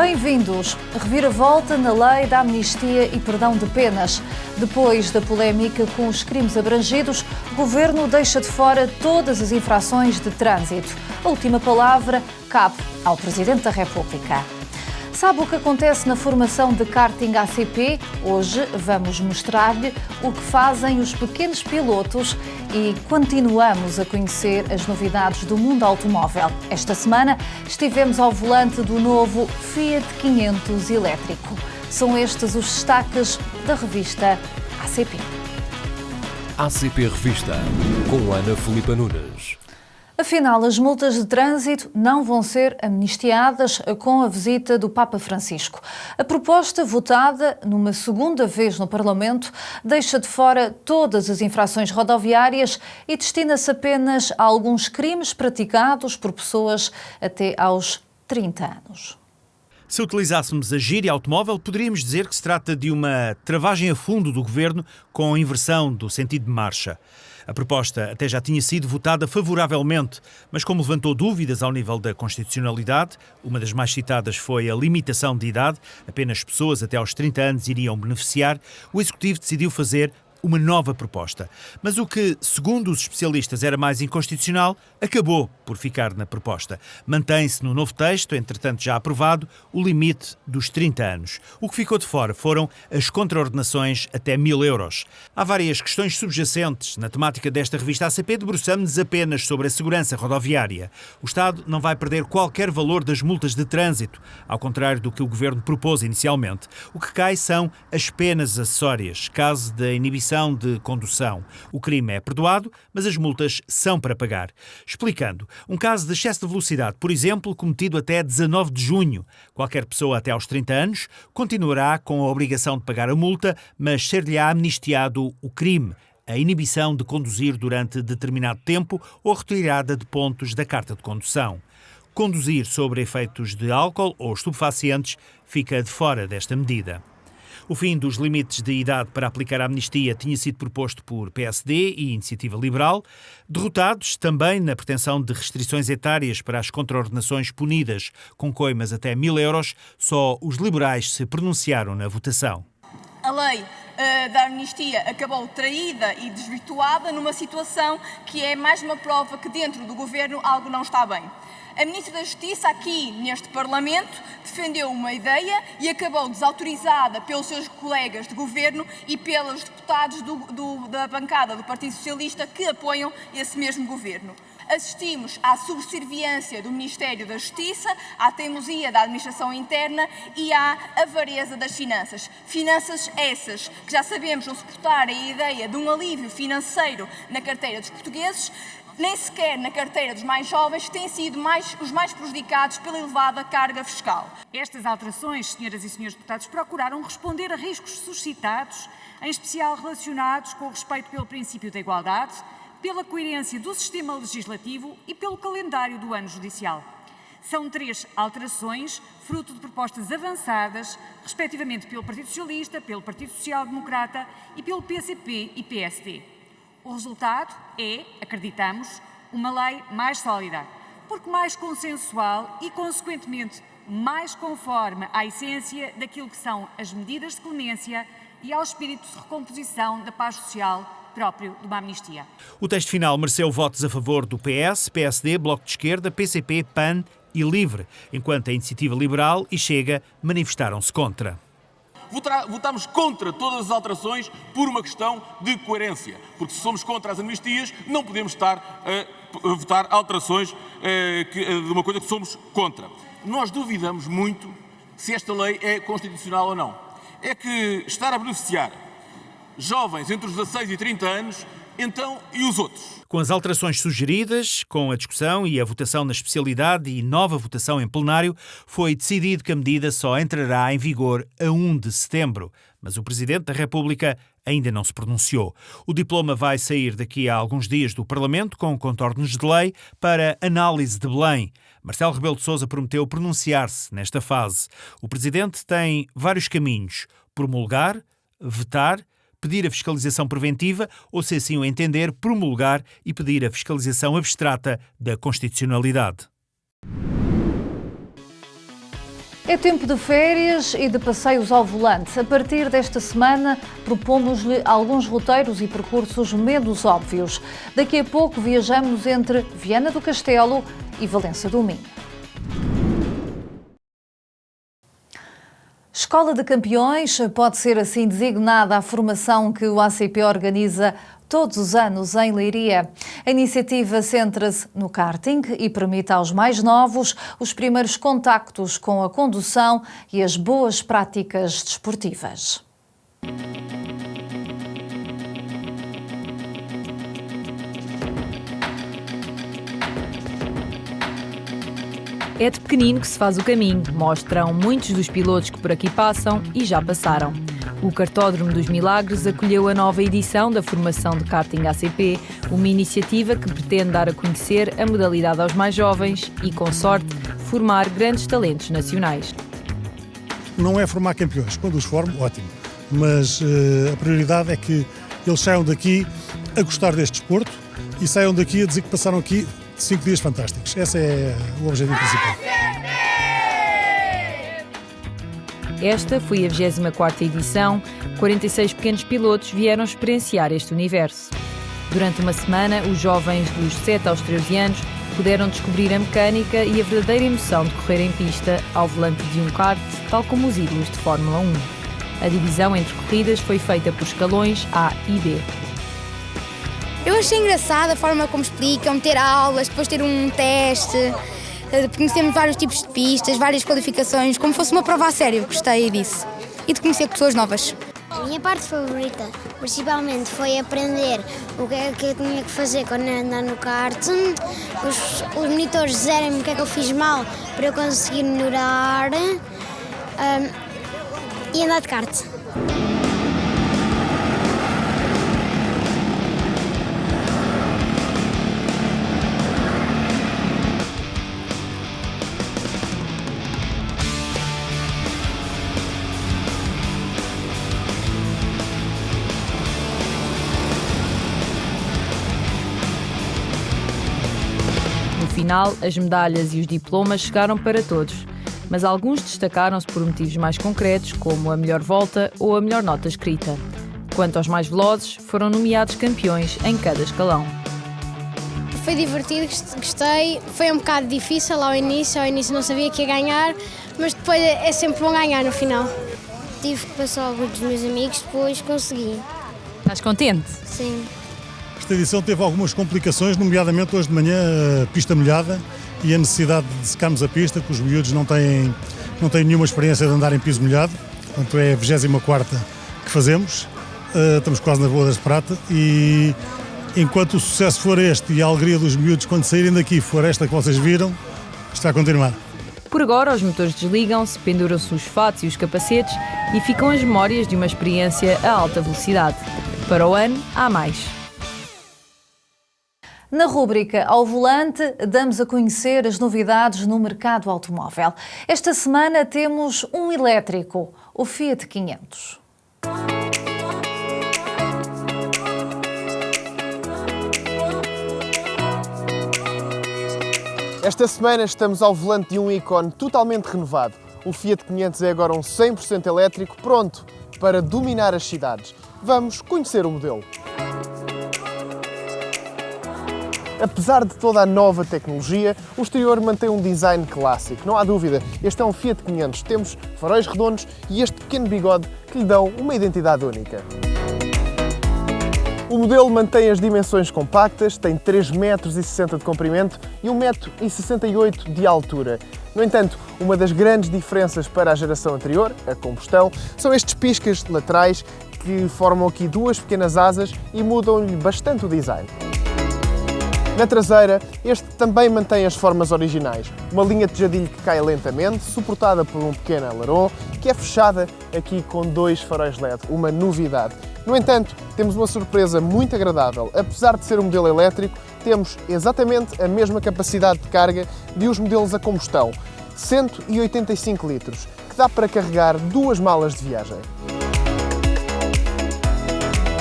Bem-vindos! Reviravolta na lei da amnistia e perdão de penas. Depois da polémica com os crimes abrangidos, o Governo deixa de fora todas as infrações de trânsito. A última palavra cabe ao Presidente da República. Sabe o que acontece na formação de karting ACP? Hoje vamos mostrar-lhe o que fazem os pequenos pilotos e continuamos a conhecer as novidades do mundo automóvel. Esta semana estivemos ao volante do novo Fiat 500 elétrico. São estes os destaques da revista ACP. ACP Revista, com Ana Filipa Nunes. Afinal, as multas de trânsito não vão ser amnistiadas com a visita do Papa Francisco. A proposta, votada numa segunda vez no Parlamento, deixa de fora todas as infrações rodoviárias e destina-se apenas a alguns crimes praticados por pessoas até aos 30 anos. Se utilizássemos a gíria automóvel, poderíamos dizer que se trata de uma travagem a fundo do Governo com a inversão do sentido de marcha. A proposta até já tinha sido votada favoravelmente, mas como levantou dúvidas ao nível da constitucionalidade, uma das mais citadas foi a limitação de idade, apenas pessoas até aos 30 anos iriam beneficiar, o Executivo decidiu fazer uma nova proposta. Mas o que, segundo os especialistas, era mais inconstitucional, acabou por ficar na proposta. Mantém-se no novo texto, entretanto já aprovado, o limite dos 30 anos. O que ficou de fora foram as contraordenações até 1.000 euros. Há várias questões subjacentes. Na temática desta revista ACP, debruçamos apenas sobre a segurança rodoviária. O Estado não vai perder qualquer valor das multas de trânsito, ao contrário do que o Governo propôs inicialmente. O que cai são as penas acessórias, caso da inibição de condução. O crime é perdoado, mas as multas são para pagar. Explicando, um caso de excesso de velocidade, por exemplo, cometido até 19 de junho. Qualquer pessoa até aos 30 anos continuará com a obrigação de pagar a multa, mas ser-lhe-á amnistiado o crime, a inibição de conduzir durante determinado tempo ou a retirada de pontos da carta de condução. Conduzir sob efeitos de álcool ou estupefacientes fica de fora desta medida. O fim dos limites de idade para aplicar a amnistia tinha sido proposto por PSD e Iniciativa Liberal, derrotados também na pretensão de restrições etárias para as contraordenações punidas com coimas até 1.000 euros, só os liberais se pronunciaram na votação. A lei da amnistia acabou traída e desvirtuada numa situação que é mais uma prova que dentro do Governo algo não está bem. A Ministra da Justiça, aqui neste Parlamento, defendeu uma ideia e acabou desautorizada pelos seus colegas de Governo e pelos deputados da bancada do Partido Socialista que apoiam esse mesmo Governo. Assistimos à subserviência do Ministério da Justiça, à teimosia da administração interna e à avareza das finanças. Finanças essas que já sabemos não suportar a ideia de um alívio financeiro na carteira dos portugueses, nem sequer na carteira dos mais jovens, que têm sido os mais prejudicados pela elevada carga fiscal. Estas alterações, senhoras e senhores deputados, procuraram responder a riscos suscitados, em especial relacionados com o respeito pelo princípio da igualdade, pela coerência do sistema legislativo e pelo calendário do ano judicial. São 3 alterações, fruto de propostas avançadas, respectivamente pelo Partido Socialista, pelo Partido Social Democrata e pelo PCP e PSD. O resultado é, acreditamos, uma lei mais sólida, porque mais consensual e, consequentemente, mais conforme à essência daquilo que são as medidas de clemência e ao espírito de recomposição da paz social próprio de uma amnistia. O texto final mereceu votos a favor do PS, PSD, Bloco de Esquerda, PCP, PAN e LIVRE, enquanto a Iniciativa Liberal e Chega manifestaram-se contra. Votámos contra todas as alterações por uma questão de coerência, porque se somos contra as amnistias não podemos estar a votar alterações de uma coisa que somos contra. Nós duvidamos muito se esta lei é constitucional ou não. É que estar a beneficiar jovens entre os 16 e 30 anos, então, e os outros? Com as alterações sugeridas, com a discussão e a votação na especialidade e nova votação em plenário, foi decidido que a medida só entrará em vigor a 1 de setembro. Mas o Presidente da República ainda não se pronunciou. O diploma vai sair daqui a alguns dias do Parlamento com contornos de lei para análise de Belém. Marcelo Rebelo de Sousa prometeu pronunciar-se nesta fase. O Presidente tem vários caminhos: promulgar, vetar, pedir a fiscalização preventiva ou, se assim o entender, promulgar e pedir a fiscalização abstrata da constitucionalidade. É tempo de férias e de passeios ao volante. A partir desta semana, propomos-lhe alguns roteiros e percursos menos óbvios. Daqui a pouco viajamos entre Viana do Castelo e Valença do Minho. Escola de Campeões pode ser assim designada a formação que o ACP organiza todos os anos em Leiria. A iniciativa centra-se no karting e permite aos mais novos os primeiros contactos com a condução e as boas práticas desportivas. É de pequenino que se faz o caminho, mostram muitos dos pilotos que por aqui passam e já passaram. O Kartódromo dos Milagres acolheu a nova edição da formação de karting ACP, uma iniciativa que pretende dar a conhecer a modalidade aos mais jovens e, com sorte, formar grandes talentos nacionais. Não é formar campeões, quando os formo, ótimo, mas a prioridade é que eles saiam daqui a gostar deste desporto e saiam daqui a dizer que passaram aqui 5 dias fantásticos. Esse é o objetivo principal. Esta foi a 24ª edição. 46 pequenos pilotos vieram experienciar este universo. Durante uma semana, os jovens dos 7 aos 13 anos puderam descobrir a mecânica e a verdadeira emoção de correr em pista ao volante de um kart, tal como os ídolos de Fórmula 1. A divisão entre corridas foi feita por escalões A e B. Eu achei engraçada a forma como explicam, ter aulas, depois ter um teste, conhecermos vários tipos de pistas, várias qualificações, como fosse uma prova a sério, gostei disso. E de conhecer pessoas novas. A minha parte favorita, principalmente, foi aprender o que é que eu tinha que fazer quando andar no kart. Os monitores dizerem-me o que é que eu fiz mal para eu conseguir melhorar e andar de kart. No final, as medalhas e os diplomas chegaram para todos, mas alguns destacaram-se por motivos mais concretos, como a melhor volta ou a melhor nota escrita. Quanto aos mais velozes, foram nomeados campeões em cada escalão. Foi divertido, gostei. Foi um bocado difícil ao início não sabia que ia ganhar, mas depois é sempre bom ganhar no final. Tive que passar alguns dos meus amigos, depois consegui. Estás contente? Sim. Esta edição teve algumas complicações, nomeadamente hoje de manhã a pista molhada e a necessidade de secarmos a pista, que os miúdos não têm nenhuma experiência de andar em piso molhado, portanto é a 24ª que fazemos, estamos quase na Boa das Prata e enquanto o sucesso for este e a alegria dos miúdos quando saírem daqui for esta que vocês viram, está a continuar. Por agora, os motores desligam-se, penduram-se os fatos e os capacetes e ficam as memórias de uma experiência a alta velocidade. Para o ano, há mais. Na rúbrica Ao Volante, damos a conhecer as novidades no mercado automóvel. Esta semana temos um elétrico, o Fiat 500. Esta semana estamos ao volante de um ícone totalmente renovado. O Fiat 500 é agora um 100% elétrico, pronto para dominar as cidades. Vamos conhecer o modelo. Apesar de toda a nova tecnologia, o exterior mantém um design clássico, não há dúvida. Este é um Fiat 500, temos faróis redondos e este pequeno bigode que lhe dão uma identidade única. O modelo mantém as dimensões compactas, tem 3,60 metros de comprimento e 1,68 metro de altura. No entanto, uma das grandes diferenças para a geração anterior, a combustão, são estes piscas laterais que formam aqui duas pequenas asas e mudam-lhe bastante o design. Na traseira, este também mantém as formas originais. Uma linha de jadilho que cai lentamente, suportada por um pequeno aileron, que é fechada aqui com dois faróis LED, uma novidade. No entanto, temos uma surpresa muito agradável. Apesar de ser um modelo elétrico, temos exatamente a mesma capacidade de carga de os modelos a combustão, 185 litros, que dá para carregar 2 malas de viagem.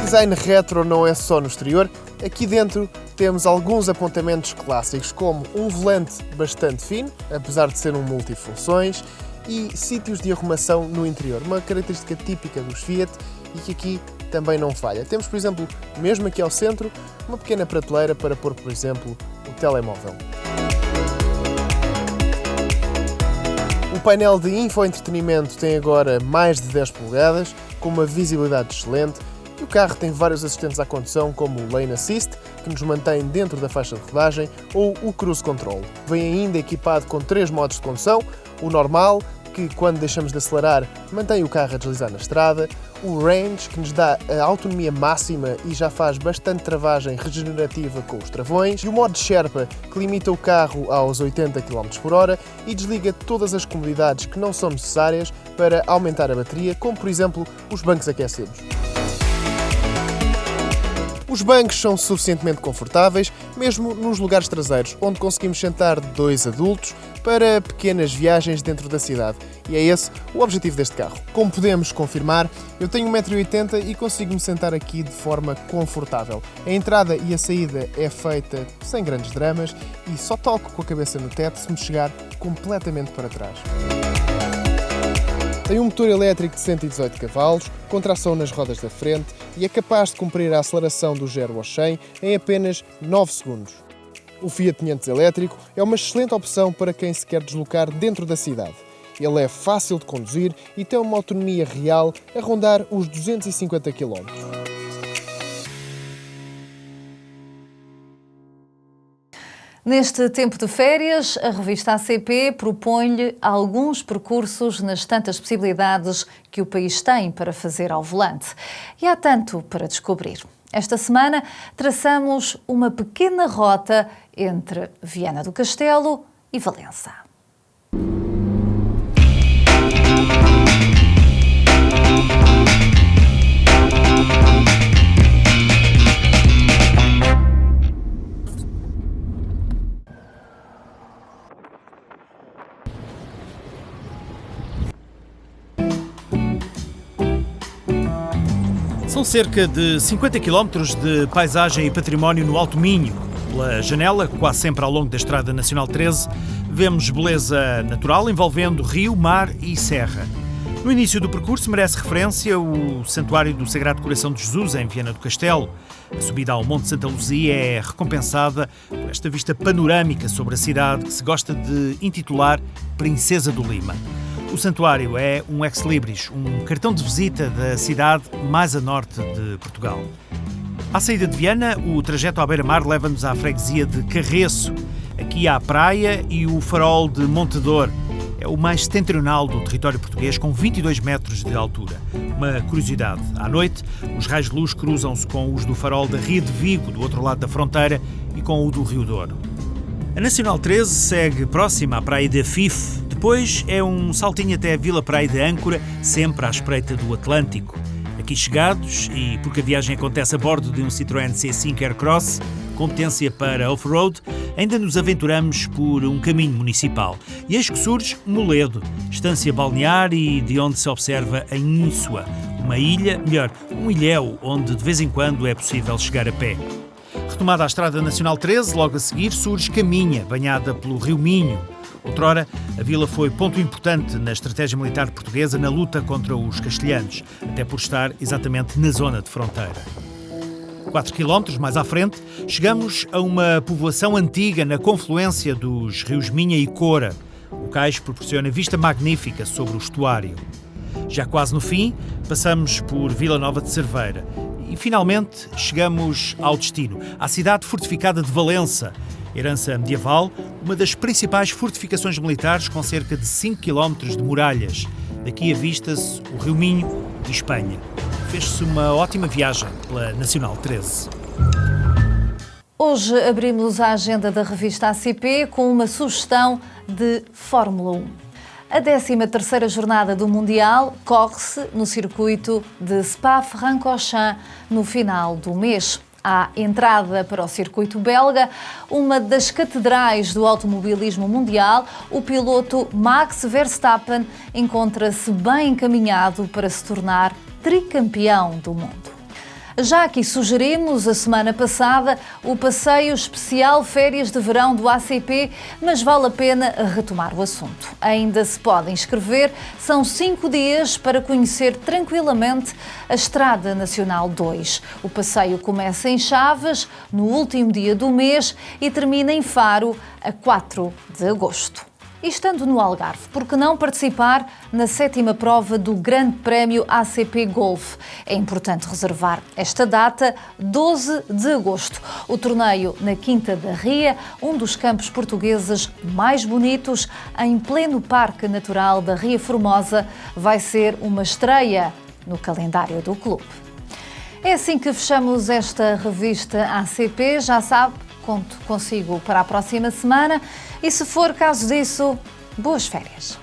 O design retro não é só no exterior, aqui dentro temos alguns apontamentos clássicos, como um volante bastante fino, apesar de ser um multifunções, e sítios de arrumação no interior, uma característica típica dos Fiat e que aqui também não falha. Temos, por exemplo, mesmo aqui ao centro, uma pequena prateleira para pôr, por exemplo, o telemóvel. O painel de infoentretenimento tem agora mais de 10 polegadas, com uma visibilidade excelente, e o carro tem vários assistentes à condução, como o Lane Assist, que nos mantém dentro da faixa de rodagem, ou o Cruise Control. Vem ainda equipado com 3 modos de condução, o normal, que quando deixamos de acelerar mantém o carro a deslizar na estrada, o Range, que nos dá a autonomia máxima e já faz bastante travagem regenerativa com os travões, e o modo Sherpa, que limita o carro aos 80 km/h e desliga todas as comodidades que não são necessárias para aumentar a bateria, como por exemplo os bancos aquecidos. Os bancos são suficientemente confortáveis, mesmo nos lugares traseiros, onde conseguimos sentar 2 adultos para pequenas viagens dentro da cidade. E é esse o objetivo deste carro. Como podemos confirmar, eu tenho 1,80 m e consigo-me sentar aqui de forma confortável. A entrada e a saída é feita sem grandes dramas e só toco com a cabeça no teto se me chegar completamente para trás. Tem um motor elétrico de 118 cavalos, com tração nas rodas da frente e é capaz de cumprir a aceleração do 0 ao 100 em apenas 9 segundos. O Fiat 500 elétrico é uma excelente opção para quem se quer deslocar dentro da cidade. Ele é fácil de conduzir e tem uma autonomia real a rondar os 250 km. Neste tempo de férias, a revista ACP propõe-lhe alguns percursos nas tantas possibilidades que o país tem para fazer ao volante. E há tanto para descobrir. Esta semana traçamos uma pequena rota entre Viana do Castelo e Valença. São cerca de 50 km de paisagem e património no Alto Minho. Pela janela, quase sempre ao longo da Estrada Nacional 13, vemos beleza natural envolvendo rio, mar e serra. No início do percurso merece referência o Santuário do Sagrado Coração de Jesus, em Viana do Castelo. A subida ao Monte Santa Luzia é recompensada por esta vista panorâmica sobre a cidade que se gosta de intitular Princesa do Lima. O santuário é um ex-libris, um cartão de visita da cidade mais a norte de Portugal. À saída de Viana, o trajeto à beira-mar leva-nos à freguesia de Carreço. Aqui há a praia e o farol de Montedor. É o mais setentrional do território português, com 22 metros de altura. Uma curiosidade, à noite, os raios de luz cruzam-se com os do farol da Ria de Vigo, do outro lado da fronteira, e com o do Rio Douro. A Nacional 13 segue próxima à praia de Afife. Depois é um saltinho até a Vila Praia de Âncora, sempre à espreita do Atlântico. Aqui chegados, e porque a viagem acontece a bordo de um Citroën C5 Aircross, competência para off-road, ainda nos aventuramos por um caminho municipal. E eis que surge Moledo, estância balnear e de onde se observa a Ínsua, uma ilha, melhor, um ilhéu, onde de vez em quando é possível chegar a pé. Retomada a Estrada Nacional 13, logo a seguir surge Caminha, banhada pelo Rio Minho. Outrora, a vila foi ponto importante na estratégia militar portuguesa na luta contra os castelhanos, até por estar exatamente na zona de fronteira. 4 km mais à frente, chegamos a uma povoação antiga na confluência dos rios Minha e Cora. O cais proporciona vista magnífica sobre o estuário. Já quase no fim, passamos por Vila Nova de Cerveira e, finalmente, chegamos ao destino, à cidade fortificada de Valença, herança medieval, uma das principais fortificações militares com cerca de 5 km de muralhas. Daqui avista-se o Rio Minho e Espanha. Fez-se uma ótima viagem pela Nacional 13. Hoje abrimos a agenda da revista ACP com uma sugestão de Fórmula 1. A 13ª jornada do Mundial corre-se no circuito de Spa-Francorchamps no final do mês. À entrada para o circuito belga, uma das catedrais do automobilismo mundial, o piloto Max Verstappen encontra-se bem encaminhado para se tornar tricampeão do mundo. Já aqui sugerimos, a semana passada, o passeio especial Férias de Verão do ACP, mas vale a pena retomar o assunto. Ainda se pode inscrever, são 5 dias para conhecer tranquilamente a Estrada Nacional 2. O passeio começa em Chaves, no último dia do mês, e termina em Faro, a 4 de agosto. E estando no Algarve, por que não participar na 7ª prova do Grande Prémio ACP Golf? É importante reservar esta data, 12 de agosto. O torneio na Quinta da Ria, um dos campos portugueses mais bonitos, em pleno Parque Natural da Ria Formosa, vai ser uma estreia no calendário do clube. É assim que fechamos esta revista ACP. Já sabe, conto consigo para a próxima semana e, se for caso disso, boas férias.